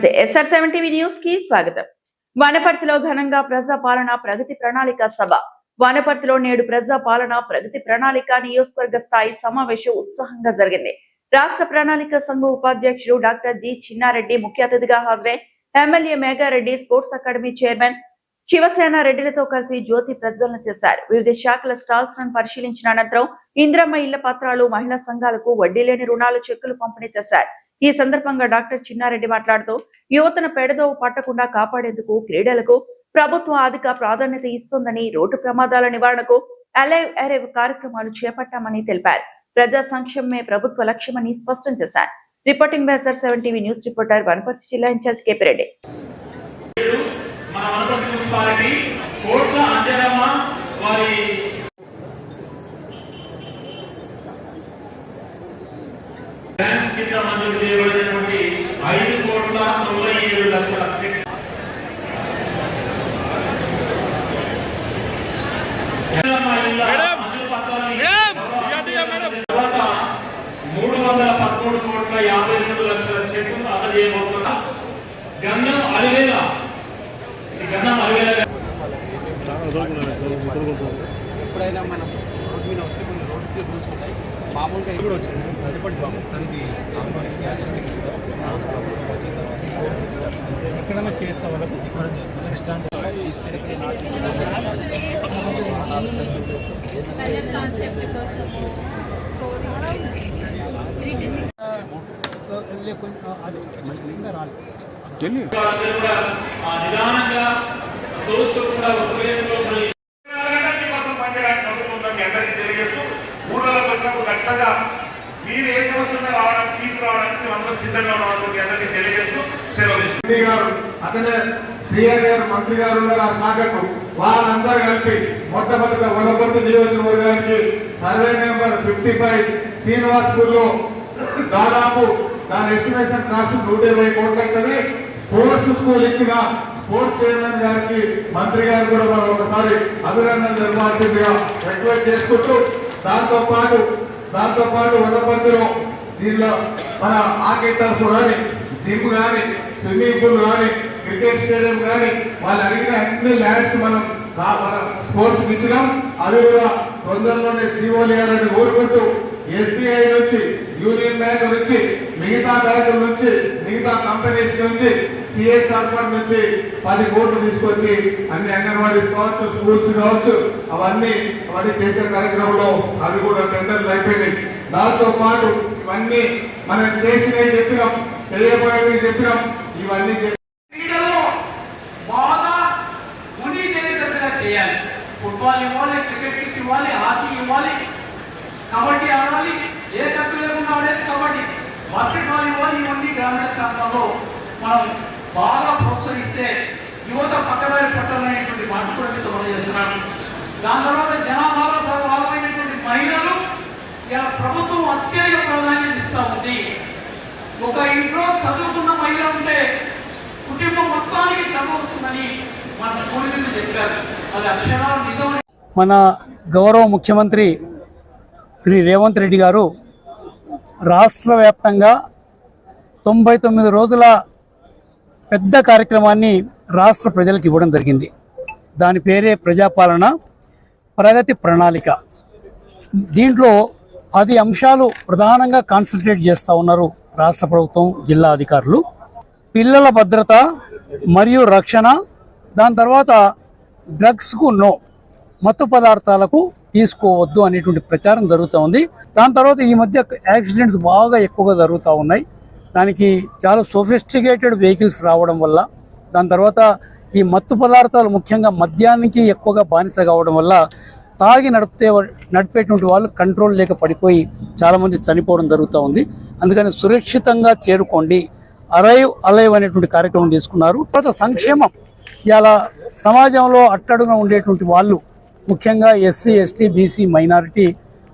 నమస్తే SR7 TV news కి స్వాగతం. వనపర్తిలో ఘనంగా ప్రజాపాలన ప్రగతి ప్రణాళిక సభ. వనపర్తిలో నేడు ప్రజాపాలన ప్రగతి ప్రణాళిక నియోజకవర్గ స్థాయి సమావేశం ఉత్సాహంగా జరిగింది. రాష్ట్ర ప్రణాళిక సంఘం ఉపాధ్యక్షుడు డాక్టర్ జి చిన్నారెడ్డి ముఖ్య అతిథిగా హాజరై MLA Megha Reddy, sports academy chairman Shivasena రెడ్డిలతో కలిసి జ్యోతి ప్రజ్వలన చేశారు. వివిధ శాఖల స్టాల్స్ ను పరిశీలించిన అనంతరం ఇంద్రమ్మ ఇళ్ల పత్రాలు, మహిళా సంఘాలకు వడ్డీ లేని రుణాలు, చెక్కులు పంపిణీ చేశారు. ఈ సందర్భంగా డాక్టర్ చిన్నారెడ్డి మాట్లాడుతూ యువతను పెడదోవ పట్టకుండా కాపాడేందుకు క్రీడలకు ప్రభుత్వం అధిక ప్రాధాన్యత ఇస్తోందని, రోడ్డు ప్రమాదాల నివారణకు అలైవ్ అరేవ్ కార్యక్రమాలు చేపట్టామని తెలిపారు. ప్రజా సంక్షేమమే ప్రభుత్వ లక్ష్యమని స్పష్టం చేశారు. Reporting by SR7 TV news reporter Wanaparthy జిల్లా ఇన్ఛార్జ్ కేపీ రెడ్డి. మంజూరు చేయబడినటువంటి 5,97,00,000 చెక్ మంజూరు పత్రాన్ని తర్వాత 313,52,00,000 చెక్కులు అమలు చేయబోతున్నా. గంధం అలివేల ఎప్పుడైనా మనం రోడ్డు మీద వస్తే కొన్ని రోడ్స్కి రూల్స్ ఉంటాయి. మామూలుగా ఇప్పుడు వచ్చింది సార్, ఇది ఎక్కడైనా చేయొచ్చా వాళ్ళకి? ఇక్కడ చేస్తాం రెస్టారెంట్ నిదానంగా చూసుకోకుండా ఖచ్చితంగా మీరు ఏ సమస్య రావడానికి తీసుకురావడానికి అందరూ సిద్ధంగా ఉన్నామని అందరికీ తెలియజేస్తూ సెలవు. అక్కడే సిఆర్ గారు, మంత్రి గారు ఉన్నారు. ఆ శాఖకు వాళ్ళందరూ కలిపి మొట్టమొదటి వనపర్తి నియోజకవర్గానికి సర్వే నెంబర్ 55 శ్రీనివాస్పూర్ లో దాదాపు దాని ఎస్టిమేషన్ కాస్ట్ 120 కోట్లు అవుతుంది. స్పోర్ట్స్ స్కూల్ ఇచ్చిన స్పోర్ట్స్ చైర్మన్ గారికి, మంత్రి గారు కూడా మనం ఒకసారి అభినందన జరపాల్సిందిగా రిక్వెస్ట్ చేసుకుంటూ, దాంతో పాటు వనపర్తిలో దీనిలో మన హాకీ టర్ఫ్ కానీ, జిమ్ కానీ, స్విమ్మింగ్ పూల్ కానీ, క్రికెట్ స్టేడియం కానీ వాళ్ళు అడిగిన అన్ని ల్యాండ్స్ మనం స్పోర్ట్స్ ఇచ్చినాం. అవి కూడా తొందరలోనే జీవోలు ఇవ్వాలని కోరుకుంటూ, SBI నుంచి, యూనియన్ బ్యాంక్ నుంచి, మిగతా బ్యాంకుల నుంచి, మిగతా కంపెనీస్ నుంచి, CSR ఫండ్ నుంచి 10 కోట్లు తీసుకొచ్చి అన్ని అంగన్వాడీస్ కావచ్చు, స్కూల్స్ కావచ్చు, అవన్నీ చేసే కార్యక్రమంలో అవి కూడా టెండర్లు అయిపోయినాయి. దాంతో పాటు ఇవన్నీ మనం చేసినవి చెప్పినాం, చేయబోయేవి చెప్పినాం. ఇవన్నీ క్రీడల్లో బాగా మునిగేటట్టుగా చేయాలి. ఫుట్బాల్ ఇవ్వాలి, క్రికెట్ ఇవ్వాలి, హాకీ ఇవ్వాలి, కబడ్డీ ఆడాలి, ఏ ఖర్చు లేకుండా ఆడేది కబడ్డీ, బాస్కెట్బాల్ ఇవ్వాలి. ఇవన్నీ గ్రామీణ ప్రాంతాల్లో మనం బాగా ప్రోత్సహిస్తే యువత పక్కదారి పట్టాలనేటువంటి మాట కూడా మీతో తెలియజేస్తున్నాను. దాని తర్వాత జనాభాలో సర్వభాగమైనటువంటి మహిళలు ప్రభుత్వం అత్యధిక ప్రాధాన్యత ఇస్తూ ఉంది. ఒక ఇంట్లో చదువుకున్న మహిళ ఉంటే కుటుంబం మొత్తానికి చదువు వస్తుందని మన పూర్వీకులు చెప్పారు. అది అక్షరాలు నిజం. మన గౌరవ ముఖ్యమంత్రి శ్రీ రేవంత్ రెడ్డి గారు రాష్ట్ర వ్యాప్తంగా 99 రోజుల పెద్ద కార్యక్రమాన్ని రాష్ట్ర ప్రజలకు ఇవ్వడం జరిగింది. దాని పేరే ప్రజాపాలన ప్రగతి ప్రణాళిక. దీంట్లో 10 అంశాలు ప్రధానంగా కాన్సన్ట్రేట్ చేస్తూ ఉన్నారు రాష్ట్ర ప్రభుత్వం, జిల్లా అధికారులు. పిల్లల భద్రత మరియు రక్షణ, దాని తర్వాత డ్రగ్స్కు నో, మత్తు పదార్థాలకు తీసుకోవద్దు అనేటువంటి ప్రచారం జరుగుతూ ఉంది. దాని తర్వాత ఈ మధ్య యాక్సిడెంట్స్ బాగా ఎక్కువగా జరుగుతూ ఉన్నాయి. దానికి చాలా సోఫిస్టికేటెడ్ వెహికల్స్ రావడం వల్ల, దాని తర్వాత ఈ మత్తు పదార్థాలు ముఖ్యంగా మద్యానికి ఎక్కువగా బానిస కావడం వల్ల తాగి నడిపేటువంటి వాళ్ళు కంట్రోల్ లేక పడిపోయి చాలామంది చనిపోవడం జరుగుతూ ఉంది. అందుకని సురక్షితంగా చేరుకోండి, అలైవ్ అనేటువంటి కార్యక్రమం తీసుకున్నారు. తర్వాత సంక్షేమం, ఇలా సమాజంలో అట్టడుగా ఉండేటువంటి వాళ్ళు, ముఖ్యంగా SC, ST, BC, మైనారిటీ,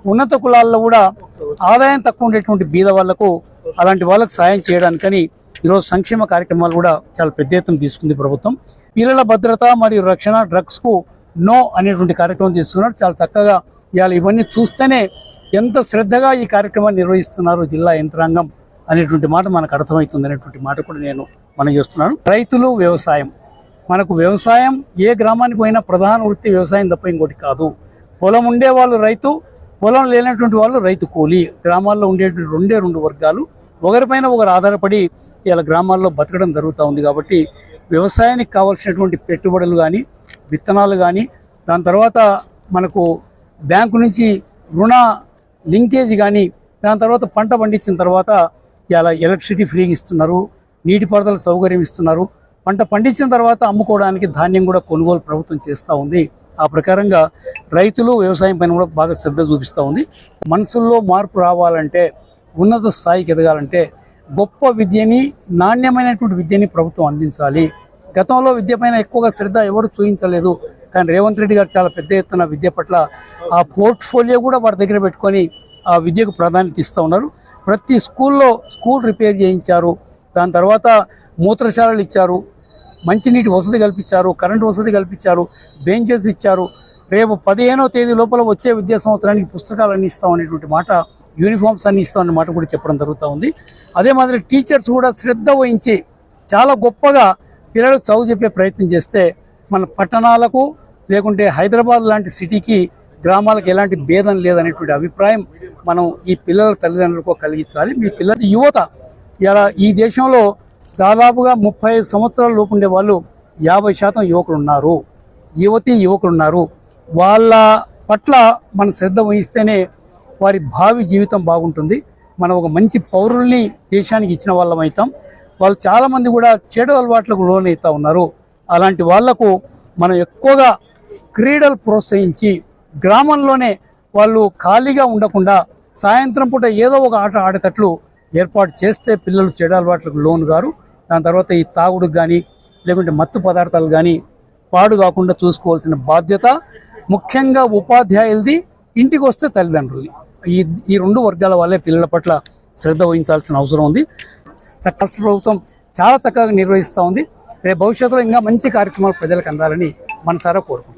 ఉన్నత కులాల్లో కూడా ఆదాయం తక్కువ ఉండేటువంటి బీద వాళ్లకు, అలాంటి వాళ్ళకు సాయం చేయడానికని ఈరోజు సంక్షేమ కార్యక్రమాలు కూడా చాలా పెద్ద ఎత్తున తీసుకుంది ప్రభుత్వం. పిల్లల భద్రత మరియు రక్షణ, డ్రగ్స్కు నో అనేటువంటి కార్యక్రమం తీసుకున్నారు. చాలా చక్కగా ఇవాళ ఇవన్నీ చూస్తేనే ఎంత శ్రద్ధగా ఈ కార్యక్రమాన్ని నిర్వహిస్తున్నారు జిల్లా యంత్రాంగం అనేటువంటి మాట మనకు అర్థమవుతుంది అనేటువంటి మాట కూడా నేను మనం చేస్తున్నాను. రైతులు, వ్యవసాయం. మనకు వ్యవసాయం ఏ గ్రామానికి పోయినా ప్రధాన వృత్తి వ్యవసాయం తప్ప ఇంకోటి కాదు. పొలం ఉండే వాళ్ళు రైతు, పొలం లేనటువంటి వాళ్ళు రైతు కూలి. గ్రామాల్లో ఉండేటువంటి రెండు వర్గాలు ఒకరిపైన ఒకరు ఆధారపడి ఇలా గ్రామాల్లో బతకడం జరుగుతూ ఉంది. కాబట్టి వ్యవసాయానికి కావాల్సినటువంటి పెట్టుబడులు కానీ, విత్తనాలు కానీ, దాని తర్వాత మనకు బ్యాంకు నుంచి రుణ లింకేజ్ కానీ, దాని తర్వాత పంట పండించిన తర్వాత ఇలా ఎలక్ట్రిసిటీ ఫ్రీగా ఇస్తున్నారు, నీటిపారుదల సౌకర్యం ఇస్తున్నారు. పంట పండించిన తర్వాత అమ్ముకోవడానికి ధాన్యం కూడా కొనుగోలు ప్రభుత్వం చేస్తూ ఉంది. ఆ ప్రకారంగా రైతులు వ్యవసాయం పైన కూడా బాగా శ్రద్ధ చూపిస్తూ ఉంది. మనసుల్లో మార్పు రావాలంటే, ఉన్నత స్థాయికి ఎదగాలంటే గొప్ప విద్యని, నాణ్యమైనటువంటి విద్యని ప్రభుత్వం అందించాలి. గతంలో విద్య పైన ఎక్కువగా శ్రద్ధ ఎవరు చూపించలేదు. కానీ రేవంత్ రెడ్డి గారు చాలా పెద్ద ఎత్తున విద్య పట్ల ఆ పోర్ట్ఫోలియో కూడా వారి దగ్గర పెట్టుకొని ఆ విద్యకు ప్రాధాన్యత ఇస్తూ ఉన్నారు. ప్రతి స్కూల్లో స్కూల్ రిపేర్ చేయించారు. దాని తర్వాత మూత్రశాలలు ఇచ్చారు, మంచినీటి వసతి కల్పించారు, కరెంటు వసతి కల్పించారు, బెంచెస్ ఇచ్చారు. రేపు 15వ తేదీ లోపల వచ్చే విద్యా సంవత్సరానికి పుస్తకాలన్నీ ఇస్తామనేటువంటి మాట, యూనిఫామ్స్ అన్నీ ఇస్తామనే మాట కూడా చెప్పడం జరుగుతూ ఉంది. అదే మాదిరి టీచర్స్ కూడా శ్రద్ధ వహించి చాలా గొప్పగా పిల్లలకు చదువు చెప్పే ప్రయత్నం చేస్తే మన పట్టణాలకు లేకుంటే హైదరాబాద్ లాంటి సిటీకి, గ్రామాలకు ఎలాంటి భేదం లేదనేటువంటి అభిప్రాయం మనం ఈ పిల్లల తల్లిదండ్రులకు కలిగించాలి. మీ పిల్లల యువత ఇలా ఈ దేశంలో దాదాపుగా 35 సంవత్సరాల లోపు ఉండే వాళ్ళు 50% యువకులు ఉన్నారు, యువకులు ఉన్నారు. వాళ్ళ పట్ల మనం శ్రద్ధ వహిస్తేనే వారి భావి జీవితం బాగుంటుంది. మనం ఒక మంచి పౌరుల్ని దేశానికి ఇచ్చిన వాళ్ళం అవుతాం. వాళ్ళు చాలామంది కూడా చెడు అలవాట్లకు లోనవుతూ ఉన్నారు. అలాంటి వాళ్లకు మనం ఎక్కువగా క్రీడలు ప్రోత్సహించి గ్రామంలోనే వాళ్ళు ఖాళీగా ఉండకుండా సాయంత్రం పూట ఏదో ఒక ఆట ఆడేటట్లు ఏర్పాటు చేస్తే పిల్లలు చెడు అలవాట్లకు లోను గారు. దాని తర్వాత ఈ తాగుడుకు కానీ లేకుంటే మత్తు పదార్థాలు కానీ పాడు కాకుండా చూసుకోవాల్సిన బాధ్యత ముఖ్యంగా ఉపాధ్యాయులది, ఇంటికి వస్తే తల్లిదండ్రులది. ఈ రెండు వర్గాల వాళ్ళే పిల్లల పట్ల శ్రద్ధ వహించాల్సిన అవసరం ఉంది. రాష్ట్ర ప్రభుత్వం చాలా చక్కగా నిర్వహిస్తూ ఉంది. రేపు భవిష్యత్తులో ఇంకా మంచి కార్యక్రమాలు ప్రజలకు అందాలని మనసారా కోరుకుంటున్నాం.